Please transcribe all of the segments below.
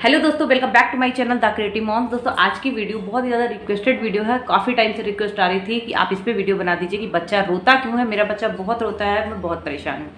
Hello दोस्तों, welcome back to my channel the creative moms. दोस्तों आज की वीडियो बहुत ही ज़्यादा रिक्वेस्टेड वीडियो है। काफ़ी टाइम से रिक्वेस्ट आ रही थी कि आप इस पे वीडियो बना दीजिए कि बच्चा रोता क्यों है। मेरा बच्चा बहुत रोता है, मैं बहुत परेशान हूँ।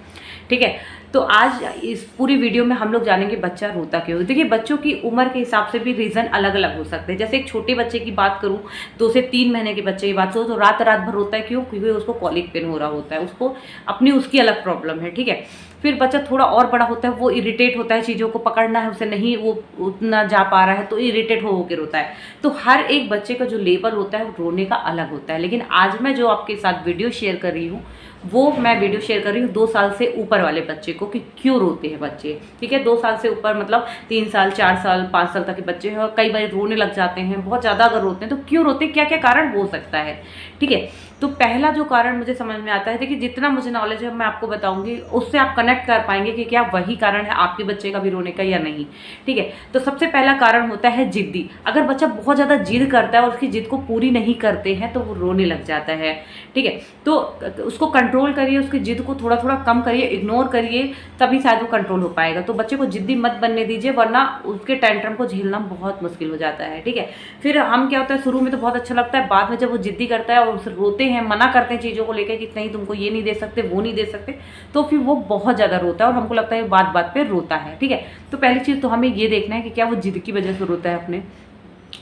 ठीक है, तो आज इस पूरी वीडियो में हम लोग जानेंगे बच्चा रोता क्यों है। देखिए, बच्चों की उम्र के हिसाब से भी रीज़न अलग अलग हो सकते हैं। जैसे एक छोटे बच्चे की बात करूँ, 2 से 3 महीने के बच्चे की बात करूँ, तो रात रात भर रोता है क्यों? क्योंकि उसको कॉलिक पेन हो रहा होता है, उसको अपनी उसकी अलग प्रॉब्लम है। ठीक है, फिर बच्चा थोड़ा और बड़ा होता है, वो इरिटेट होता है, चीज़ों को पकड़ना है उसे, नहीं वो उतना जा पा रहा है तो इरिटेट हो के रोता है। तो हर एक बच्चे का जो लेवल होता है वो रोने का अलग होता है। लेकिन आज मैं जो आपके साथ वीडियो शेयर कर रही हूँ, वो मैं वीडियो शेयर कर रही हूँ 2 साल से ऊपर वाले बच्चे को, कि क्यों रोते हैं बच्चे। ठीक है, 2 साल से ऊपर मतलब 3 साल, 4 साल, 5 साल तक के बच्चे हैं और कई बार रोने लग जाते हैं, बहुत ज़्यादा अगर रोते हैं तो क्यों रोते हैं, क्या क्या कारण हो सकता है। ठीक है, तो पहला जो कारण मुझे समझ में आता है, देखिए जितना मुझे नॉलेज है मैं आपको बताऊंगी, उससे आप कनेक्ट कर पाएंगे कि क्या वही कारण है आपके बच्चे का भी रोने का या नहीं। ठीक है, तो सबसे पहला कारण होता है जिद्दी। अगर बच्चा बहुत ज़्यादा जिद करता है और उसकी जिद को पूरी नहीं करते हैं तो वो रोने लग जाता है। ठीक है, तो उसको कंट्रोल करिए, उसकी जिद को थोड़ा थोड़ा कम करिए, इग्नोर करिए, तभी शायद वो कंट्रोल हो पाएगा। तो बच्चे को जिद्दी मत बनने दीजिए, वरना उसके टेंट्रम को झेलना बहुत मुश्किल हो जाता है। ठीक है, फिर हम क्या होता है, शुरू में तो बहुत अच्छा लगता है, बाद में जब वो जिद्दी करता है और उसे रोते हैं, मना करते हैं चीज़ों को लेकर कि नहीं तुमको ये नहीं दे सकते, वो नहीं दे सकते, तो फिर वो बहुत ज़्यादा रोता है और हमको लगता है बात बात पे रोता है। ठीक है, तो पहली चीज़ तो हमें ये देखना है कि क्या वो जिद की वजह से रोता है अपने।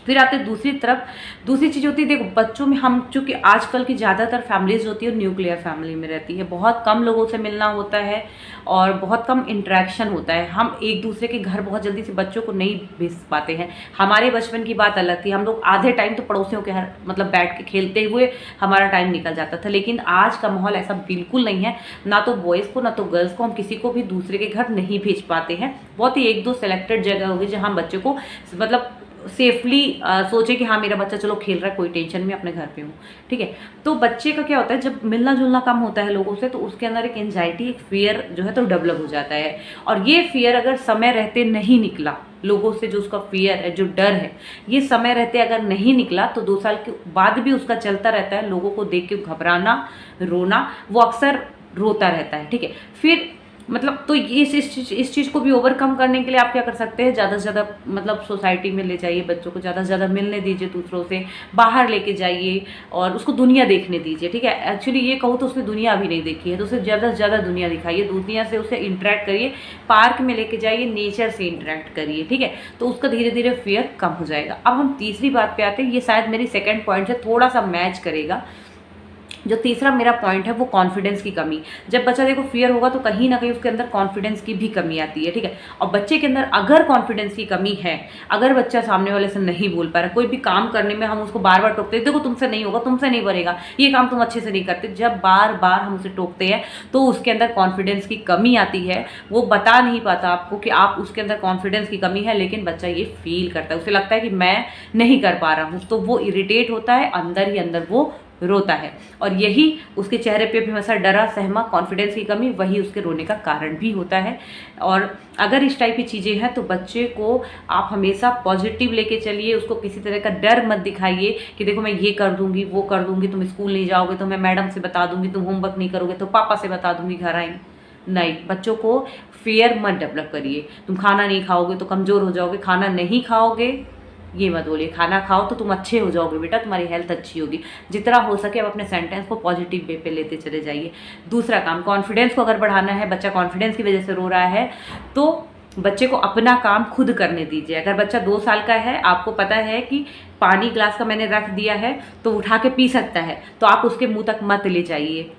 फिर आते दूसरी तरफ, दूसरी चीज़ होती है, देखो बच्चों में हम चूँकि आजकल की ज़्यादातर फैमिलीज होती है न्यूक्लियर फैमिली में रहती है, बहुत कम लोगों से मिलना होता है और बहुत कम इंटरेक्शन होता है। हम एक दूसरे के घर बहुत जल्दी से बच्चों को नहीं भेज पाते हैं। हमारे बचपन की बात अलग थी, हम लोग आधे टाइम तो पड़ोसियों के घर मतलब बैठ के खेलते हुए हमारा टाइम निकल जाता था। लेकिन आज का माहौल ऐसा बिल्कुल नहीं है, ना तो बॉयज़ को ना तो गर्ल्स को हम किसी को भी दूसरे के घर नहीं भेज पाते हैं। बहुत ही 1-2 सेलेक्टेड जगह होगी जहाँ बच्चों को मतलब सेफली सोचे कि हाँ मेरा बच्चा चलो खेल रहा है, कोई टेंशन में अपने घर पे हूँ। ठीक है, तो बच्चे का क्या होता है, जब मिलना जुलना कम होता है लोगों से, तो उसके अंदर एक एंजाइटी, एक फियर जो है तो डेवलप हो जाता है। और ये फियर अगर समय रहते नहीं निकला, लोगों से जो उसका फियर है, जो डर है, ये समय रहते अगर नहीं निकला तो 2 साल के बाद भी उसका चलता रहता है। लोगों को देख के घबराना, रोना, वो अक्सर रोता रहता है। ठीक है, फिर मतलब तो ये इस चीज़ को भी ओवरकम करने के लिए आप क्या कर सकते हैं, ज़्यादा से ज़्यादा मतलब सोसाइटी में ले जाइए बच्चों को, ज़्यादा से ज़्यादा मिलने दीजिए दूसरों से, बाहर लेके जाइए और उसको दुनिया देखने दीजिए। ठीक है, एक्चुअली ये कहूँ तो उसने दुनिया अभी नहीं देखी है, तो उसे ज़्यादा से ज़्यादा दुनिया दिखाइए, दुनिया से उसे इंटरेक्ट करिए, पार्क में लेके जाइए, नेचर से इंटरेक्ट करिए। ठीक है, तो उसका धीरे धीरे फियर कम हो जाएगा। अब हम तीसरी बात पे आते हैं, ये शायद मेरी सेकेंड पॉइंट से थोड़ा सा मैच करेगा। जो तीसरा मेरा पॉइंट है वो कॉन्फिडेंस की कमी। जब बच्चा देखो फियर होगा तो कहीं ना कहीं उसके अंदर कॉन्फिडेंस की भी कमी आती है। ठीक है, और बच्चे के अंदर अगर कॉन्फिडेंस की कमी है, अगर बच्चा सामने वाले से नहीं बोल पा रहा, कोई भी काम करने में हम उसको बार बार टोकते हैं, देखो तुमसे नहीं होगा, तुमसे नहीं बनेगा, ये काम तुम अच्छे से नहीं करते, जब बार बार हम उसे टोकते हैं तो उसके अंदर कॉन्फिडेंस की कमी आती है। वो बता नहीं पाता आपको कि आप उसके अंदर कॉन्फिडेंस की कमी है, लेकिन बच्चा ये फील करता है, उसे लगता है कि मैं नहीं कर पा रहा हूँ, तो वो इरिटेट होता है, अंदर ही अंदर वो रोता है। और यही उसके चेहरे पे भी हमेशा डरा सहमा, कॉन्फिडेंस की कमी, वही उसके रोने का कारण भी होता है। और अगर इस टाइप की चीज़ें हैं तो बच्चे को आप हमेशा पॉजिटिव लेके चलिए, उसको किसी तरह का डर मत दिखाइए कि देखो मैं ये कर दूंगी, वो कर दूंगी, तुम स्कूल नहीं जाओगे तो मैं मैडम से बता दूंगी, तुम होमवर्क नहीं करोगे तो पापा से बता दूंगी घर आएंगे। नहीं, बच्चों को फियर मत डेवलप करिए। तुम खाना नहीं खाओगे तो कमज़ोर हो जाओगे, खाना नहीं खाओगे ये मत बोलिए, खाना खाओ तो तुम अच्छे हो जाओगे बेटा, तुम्हारी हेल्थ अच्छी होगी। जितना हो सके आप अपने सेंटेंस को पॉजिटिव वे पे लेते चले जाइए। दूसरा काम, कॉन्फिडेंस को अगर बढ़ाना है, बच्चा कॉन्फिडेंस की वजह से रो रहा है, तो बच्चे को अपना काम खुद करने दीजिए। अगर बच्चा 2 साल का है, आपको पता है कि पानी ग्लास का मैंने रख दिया है तो उठा के पी सकता है, तो आप उसके मुंह तक मत ले जाइए।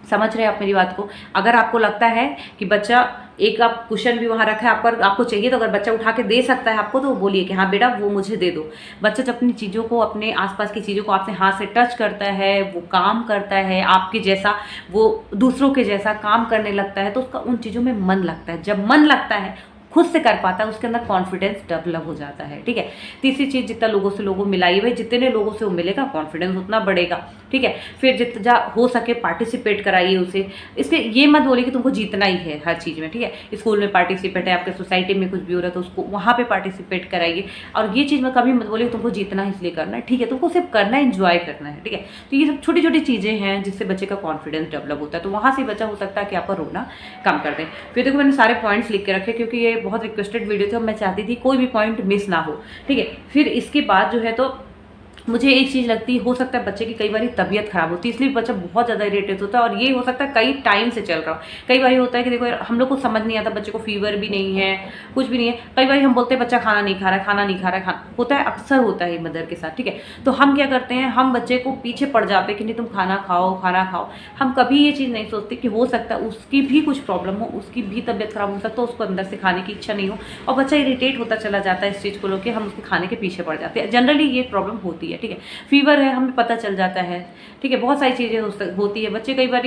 समझ रहे हैं आप मेरी बात को? अगर आपको लगता है कि बच्चा, एक आप कुशन भी वहाँ रखा है आपको चाहिए, तो अगर बच्चा उठा के दे सकता है आपको, तो बोलिए कि हाँ बेटा वो मुझे दे दो। बच्चा जब अपनी चीज़ों को, अपने आसपास की चीज़ों को आपसे हाथ से टच करता है, वो काम करता है आपके जैसा, वो दूसरों के जैसा काम करने लगता है, तो उसका उन चीज़ों में मन लगता है। जब मन लगता है, खुद से कर पाता है, उसके अंदर कॉन्फिडेंस डेवलप हो जाता है। ठीक है, तीसरी चीज़, जितना लोगों से लोगों मिलाइए भाई, जितने लोगों से वो मिलेगा कॉन्फिडेंस उतना बढ़ेगा। ठीक है, फिर जितना हो सके पार्टिसिपेट कराइए उसे। इसके ये मत बोलिए कि तुमको जीतना ही है हर चीज़ में। ठीक है, स्कूल में पार्टिसिपेट है, आपके सोसाइटी में कुछ भी हो रहा है तो उसको वहाँ पे पार्टिसिपेट कराइए। और ये चीज़ में कभी मत बोलिए तुमको जीतना है इसलिए करना है। ठीक है, तुमको सिर्फ करना है, इंजॉय करना है। ठीक है, तो ये सब छोटी छोटी चीज़ें हैं जिससे बच्चे का कॉन्फिडेंस डेवलप होता है, तो वहाँ से बच्चा हो सकता है कि आपका रोना कम कर दें। फिर देखो मैंने सारे पॉइंट्स लिख के रखे क्योंकि ये बहुत रिक्वेस्टेड वीडियो थी और मैं चाहती थी कोई भी पॉइंट मिस ना हो, ठीक है। फिर इसके बाद जो है तो मुझे एक चीज़ लगती है, हो सकता है बच्चे की कई बार तबीयत खराब होती है, इसलिए बच्चा बहुत ज़्यादा इरिटेट होता है, और ये हो सकता है कई टाइम से चल रहा हो। कई बार होता है कि देखो हम लोग को समझ नहीं आता, बच्चे को फीवर भी नहीं है, कुछ भी नहीं है, कई बार हम बोलते हैं बच्चा खाना नहीं खा रहा है, खाना नहीं खा रहा है, होता है, अक्सर होता है मदर के साथ, ठीक है। तो हम क्या करते हैं, हम बच्चे को पीछे पड़ जाते हैं कि नहीं तुम खाना खाओ, खाना खाओ। हम कभी ये चीज़ नहीं सोचते कि हो सकता है उसकी भी कुछ प्रॉब्लम हो, उसकी भी तबीयत खराब हो सकता है, उसको अंदर से खाने की इच्छा नहीं हो, और बच्चा इरिटेट होता चला जाता है इस चीज़ को लेकर, हम उसके खाने के पीछे पड़ जाते हैं। जनरली ये प्रॉब्लम होती है, ठीक है। फीवर है, हमें पता चल जाता है, ठीक है, बहुत सारी चीज़ें होती है। बच्चे कई बार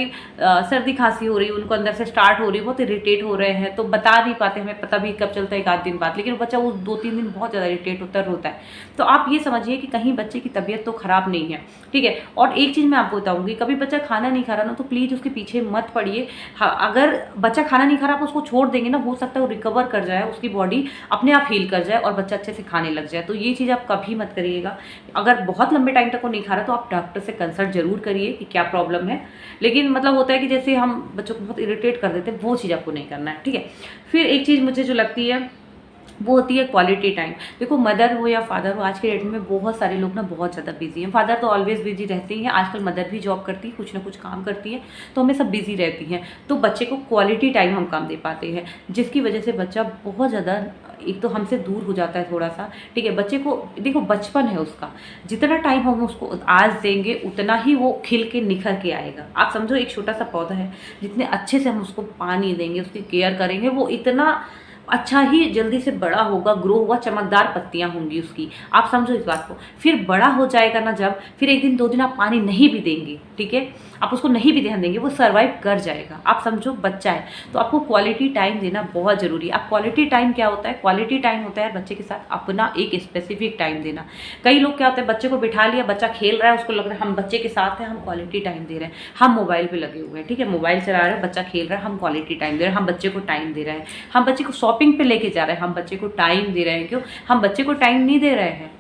सर्दी खांसी हो रही है, उनको अंदर से स्टार्ट हो रही है, बहुत इरिटेट हो रहे हैं, तो बता नहीं पाते, हमें पता भी कब चलता है, एक आध दिन बाद, लेकिन बच्चा वो 2-3 दिन बहुत ज़्यादा इरिटेट होता है, रोता है। तो आप ये समझिए कि कहीं बच्चे की तबीयत तो खराब नहीं है, ठीक है। और एक चीज़ मैं आपको बताऊंगी, कभी बच्चा खाना नहीं खा रहा ना, तो प्लीज़ उसके पीछे मत पड़िए। अगर बच्चा खाना नहीं खा रहा, आप उसको छोड़ देंगे ना, हो सकता है वो रिकवर कर जाए, उसकी बॉडी अपने आप हील कर जाए और बच्चा अच्छे से खाने लग जाए। तो ये चीज़ आप कभी मत करिएगा। अगर बहुत लंबे टाइम तक वो नहीं खा रहा तो आप डॉक्टर से कंसल्ट जरूर करिए कि क्या प्रॉब्लम है। लेकिन मतलब होता है कि जैसे हम बच्चों को बहुत इरिटेट कर देते हैं, वो चीज़ आपको नहीं करना है, ठीक है। फिर एक चीज़ मुझे जो लगती है वो होती है क्वालिटी टाइम। देखो मदर हो या फादर हो, आज के डेट में बहुत सारे लोग ना बहुत ज़्यादा बिजी हैं। फादर तो ऑलवेज बिजी रहते ही हैं, आजकल मदर भी जॉब करती है, कुछ ना कुछ काम करती है, तो हमें सब बिजी रहती हैं। तो बच्चे को क्वालिटी टाइम हम कम दे पाते हैं, जिसकी वजह से बच्चा बहुत ज़्यादा एक तो हमसे दूर हो जाता है थोड़ा सा, ठीक है। बच्चे को देखो बचपन है उसका, जितना टाइम हम उसको आज देंगे उतना ही वो खिल के निखर के आएगा। आप समझो एक छोटा सा पौधा है, जितने अच्छे से हम उसको पानी देंगे, उसकी केयर करेंगे, वो इतना अच्छा ही जल्दी से बड़ा होगा, ग्रो होगा, चमकदार पत्तियां होंगी उसकी। आप समझो इस बात को। फिर बड़ा हो जाएगा ना जब, फिर एक दिन 2 दिन आप पानी नहीं भी देंगे, ठीक है, आप उसको नहीं भी ध्यान देंगे, वो सर्वाइव कर जाएगा। आप समझो बच्चा है, तो आपको क्वालिटी टाइम देना बहुत ज़रूरी है। आप क्वालिटी टाइम क्या होता है? क्वालिटी टाइम होता है बच्चे के साथ अपना एक स्पेसिफिक टाइम देना। कई लोग क्या होता है, बच्चे को बिठा लिया, बच्चा खेल रहा है, उसको लग रहा है हम बच्चे के साथ हैं, हम क्वालिटी टाइम दे रहे हैं, हम मोबाइल पे लगे हुए हैं, ठीक है, मोबाइल चला रहे हैं, बच्चा खेल रहा है, हम क्वालिटी टाइम दे रहे हैं, हम बच्चे को टाइम दे रहे हैं, हम बच्चे को शॉपिंग पे लेके जा रहे हैं, हम बच्चे को टाइम दे रहे हैं। क्यों? हम बच्चे को टाइम नहीं दे रहे हैं,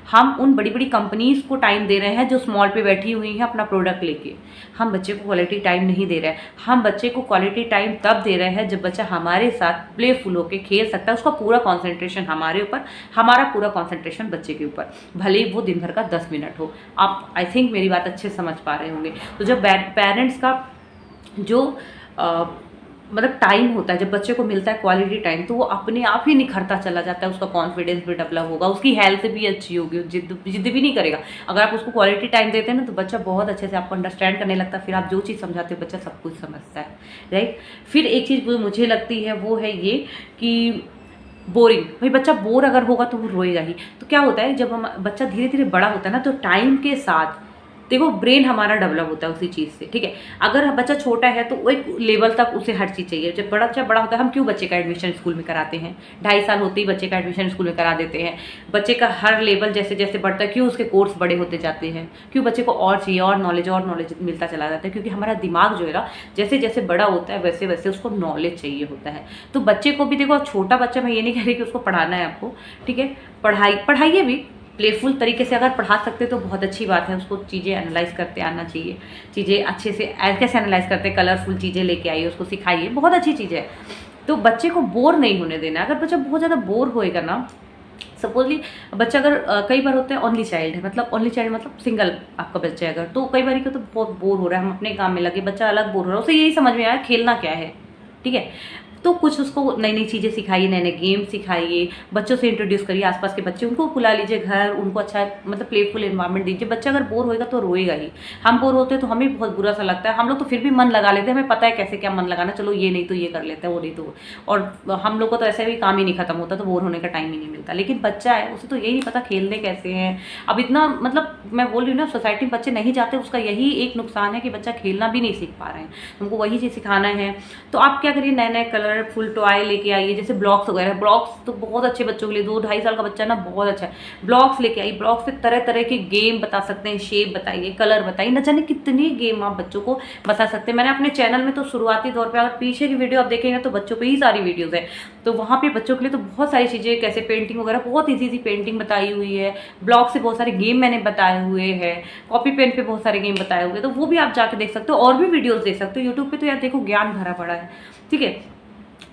हम उन बड़ी बड़ी कंपनीज को टाइम दे रहे हैं जो स्मॉल पे बैठी हुई हैं अपना प्रोडक्ट लेके। हम बच्चे को क्वालिटी टाइम नहीं दे रहे हैं। हम बच्चे को क्वालिटी टाइम तब दे रहे हैं जब बच्चा हमारे साथ प्लेफुल होके खेल सकता है, उसका पूरा कंसंट्रेशन हमारे ऊपर, हमारा पूरा कंसंट्रेशन बच्चे के ऊपर, भले ही वो दिन भर का 10 मिनट हो। आप आई थिंक मेरी बात अच्छे समझ पा रहे होंगे। तो जब पेरेंट्स का जो मतलब टाइम होता है, जब बच्चे को मिलता है क्वालिटी टाइम, तो वो अपने आप ही निखरता चला जाता है, उसका कॉन्फिडेंस भी डेवलप होगा, उसकी हेल्थ भी अच्छी होगी, जिद भी नहीं करेगा। अगर आप उसको क्वालिटी टाइम देते हैं ना, तो बच्चा बहुत अच्छे से आपको अंडरस्टैंड करने लगता है। फिर आप जो चीज़ समझाते हो बच्चा सब कुछ समझता है, राइट। फिर एक चीज़ मुझे लगती है वो है ये कि बोरिंग। भाई बच्चा बोर अगर होगा तो वो रोएगा ही। तो क्या होता है, जब हम बच्चा धीरे धीरे बड़ा होता है ना, तो टाइम के साथ देखो ब्रेन हमारा डेवलप होता है उसी चीज़ से, ठीक है। अगर बच्चा छोटा है तो वो एक लेवल तक उसे हर चीज़ चाहिए। जब बच्चा बड़ा होता है, हम क्यों बच्चे का एडमिशन स्कूल में कराते हैं? 2.5 साल होते ही बच्चे का एडमिशन स्कूल में करा देते हैं। बच्चे का हर लेवल जैसे जैसे बढ़ता है, क्यों उसके कोर्स बड़े होते जाते हैं? क्यों बच्चे को और चाहिए, और नॉलेज मिलता चला जाता है? क्योंकि हमारा दिमाग जो है ना, जैसे जैसे बड़ा होता है वैसे वैसे उसको नॉलेज चाहिए होता है। तो बच्चे को भी देखो, छोटा बच्चा, मैं ये नहीं कह रही कि उसको पढ़ाना है आपको, ठीक है, पढ़ाइए भी प्लेफुल तरीके से। अगर पढ़ा सकते तो बहुत अच्छी बात है, उसको चीज़ें एनालाइज करते आना चाहिए, चीज़ें अच्छे से कैसे एनालाइज करते हैं, कलरफुल चीज़ें लेके आइए, उसको सिखाइए, बहुत अच्छी चीज़ है। तो बच्चे को बोर नहीं होने देना। अगर बच्चा बहुत ज़्यादा बोर होएगा ना, सपोजली बच्चा अगर कई बार होता है ओनली चाइल्ड है, मतलब सिंगल आपका बच्चा है अगर, तो कई बार तो बहुत बोर हो रहा है, हम अपने काम में लगे, बच्चा अलग बोर हो रहा है, उसे यही समझ में आया खेलना क्या है, ठीक है। तो कुछ उसको नई नई चीज़ें सिखाइए, नए नए गेम सिखाइए, बच्चों से इंट्रोड्यूस करिए, आसपास के बच्चे उनको बुला लीजिए घर, उनको अच्छा मतलब प्लेफुल एनवायरनमेंट दीजिए। बच्चा अगर बोर होएगा तो रोएगा ही। हम बोर होते हैं तो हमें बहुत बुरा सा लगता है, हम लोग तो फिर भी मन लगा लेते हैं, हमें पता है कैसे क्या मन लगाना, चलो ये नहीं तो ये कर लेते हैं, वो नहीं तो। और हम लोग को तो ऐसे भी काम ही नहीं खत्म होता, तो बोर होने का टाइम ही नहीं मिलता। लेकिन बच्चा है, उसे तो यही नहीं पता खेलने कैसे हैं। अब इतना मतलब मैं बोल रही हूँ ना, सोसाइटी में बच्चे नहीं जाते, उसका यही एक नुकसान है कि बच्चा खेलना भी नहीं सीख पा रहे हैं। उनको वही चीज़ सिखाना है। तो आप क्या करिए, नए नए कलरफुल टॉय लेके आइए, जैसे ब्लॉक्स वगैरह। ब्लॉक्स तो बहुत अच्छे बच्चों के लिए, 2-2.5 साल का बच्चा ना बहुत अच्छा है। ब्लॉक्स लेके आइए, ब्लॉक्स पे तरह तरह के गेम बता सकते हैं, शेप बताइए, कलर बताइए, न जाने कितनी गेम आप बच्चों को बता सकते हैं। मैंने अपने चैनल में तो शुरुआती तौर पर, अगर पीछे की वीडियो आप देखेंगे तो बच्चों पे ही सारी वीडियोज़ है, तो वहाँ पे बच्चों के लिए तो बहुत सारी चीज़ें, कैसे पेंटिंग वगैरह, बहुत ईजी पेंटिंग बताई हुई है। ब्लॉक से बहुत सारे गेम मैंने बताए हुए हैं, कॉपी पेन पे बहुत सारे गेम बताए हुए हैं, तो वो भी आप जाके देख सकते हो, और भी वीडियोज़ देख सकते हो यूट्यूब पे। तो यार देखो ज्ञान भरा पड़ा है, ठीक है।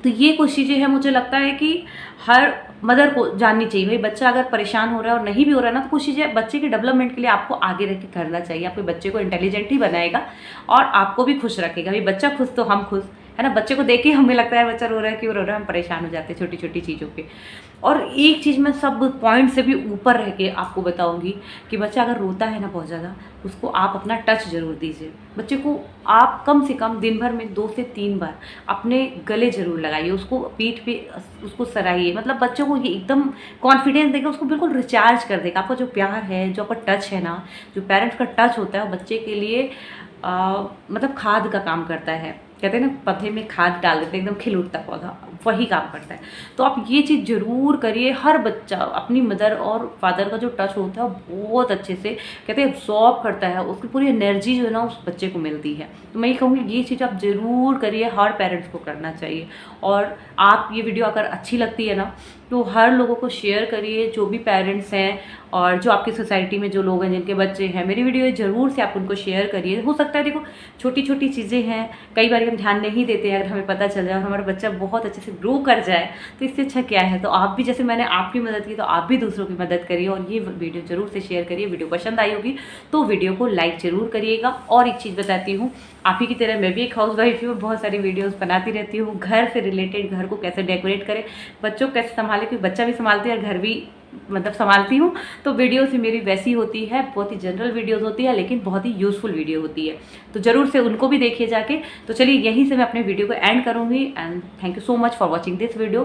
तो ये कुछ चीज़ें हैं, मुझे लगता है कि हर मदर को जाननी चाहिए। भाई बच्चा अगर परेशान हो रहा है और नहीं भी हो रहा है ना, तो कुछ चीज़ें बच्चे के डेवलपमेंट के लिए आपको आगे रख के करना चाहिए। आपके बच्चे को इंटेलिजेंट ही बनाएगा और आपको भी खुश रखेगा। भाई बच्चा खुश तो हम खुश, है ना। बच्चे को देख के हमें लगता है बच्चा रो रहा है, क्यों रो रहा है, हम परेशान हो जाते हैं छोटी छोटी चीज़ों पे। और एक चीज़ मैं सब पॉइंट से भी ऊपर रह के आपको बताऊंगी कि बच्चा अगर रोता है ना बहुत ज़्यादा, उसको आप अपना टच ज़रूर दीजिए। बच्चे को आप कम से कम दिन भर में 2 से 3 बार अपने गले ज़रूर लगाइए, उसको पीठ पे उसको सराहिए। मतलब बच्चों को ये एकदम कॉन्फिडेंस देगा, उसको बिल्कुल रिचार्ज कर देगा। आपका जो प्यार है, जो आपका टच है ना, जो पेरेंट्स का टच होता है, वो बच्चे के लिए मतलब खाद का काम करता है। कहते हैं ना, पौधे में खाद डाल देते हैं, एकदम खिल उठता पौधा, वही काम करता है। तो आप ये चीज़ ज़रूर करिए। हर बच्चा अपनी मदर और फादर का जो टच होता है वो बहुत अच्छे से कहते हैं एब्जॉर्ब करता है, उसकी पूरी एनर्जी जो है ना उस बच्चे को मिलती है। तो मैं ये कहूँगी ये चीज़ आप ज़रूर करिए, हर पेरेंट्स को करना चाहिए। और आप ये वीडियो अगर अच्छी लगती है ना, तो हर लोगों को शेयर करिए, जो भी पेरेंट्स हैं और जो आपकी सोसाइटी में जो लोग हैं जिनके बच्चे हैं, मेरी वीडियो ज़रूर से आप उनको शेयर करिए। हो सकता है, देखो छोटी छोटी चीज़ें हैं, कई बार हम ध्यान नहीं देते हैं, अगर हमें पता चल जाए और हमारा बच्चा बहुत अच्छे से ग्रो कर जाए तो इससे अच्छा क्या है। तो आप भी, जैसे मैंने आपकी मदद की, तो आप भी दूसरों की मदद करिए और ये वीडियो ज़रूर से शेयर करिए। वीडियो पसंद आई होगी तो वीडियो को लाइक ज़रूर करिएगा। और एक चीज़ बताती हूँ, आप ही की तरह मैं भी एक हाउस वाइफ हूँ, बहुत सारी वीडियोस बनाती रहती हूँ घर से रिलेटेड, घर को कैसे डेकोरेट करें, बच्चों को कैसे संभालें, क्योंकि बच्चा भी संभालती है और घर भी मतलब संभालती हूँ। तो वीडियोस भी मेरी वैसी होती है, बहुत ही जनरल वीडियोस होती है, लेकिन बहुत ही यूज़फुल वीडियो होती है। तो ज़रूर से उनको भी देखिए जाके। तो चलिए यहीं से मैं अपने वीडियो को एंड करूँगी and thank you so much for watching this video.